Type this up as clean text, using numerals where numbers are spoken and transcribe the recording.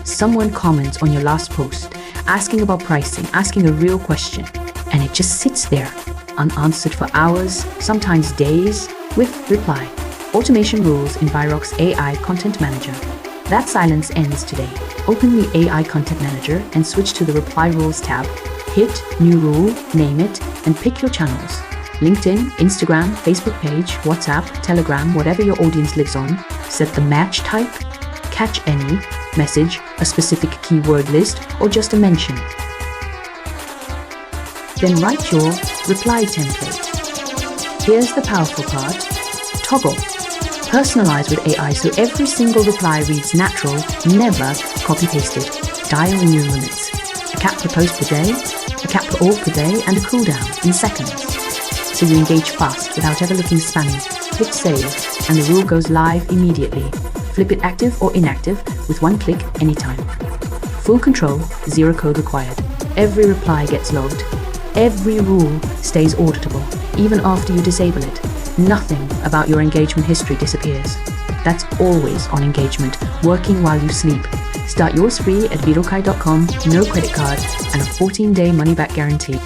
Someone comments on your last post, asking about pricing, asking a real question, and it just sits there, unanswered for hours, sometimes days, with reply. Automation rules in Vyroq's AI Content Manager. That silence ends today. Open the AI Content Manager and switch to the Reply Rules tab. Hit New Rule, name it, and pick your channels. LinkedIn, Instagram, Facebook page, WhatsApp, Telegram, whatever your audience lives on. Set the match type, catch any, message, a specific keyword list, or just a mention. Then write your reply template. Here's the powerful part. Toggle. Personalize with AI so every single reply reads natural, never copy-pasted. Dial new limits. A cap per post per day, a cap per org per day, and a cooldown in seconds. So you engage fast without ever looking spammy. Hit save, and the rule goes live immediately. Flip it active or inactive with one click anytime. Full control, zero code required. Every reply gets logged. Every rule stays auditable, even after you disable it. Nothing about your engagement history disappears. That's always on engagement, working while you sleep. Start yours free at vyroq.com, no credit card, and a 14-day money-back guarantee.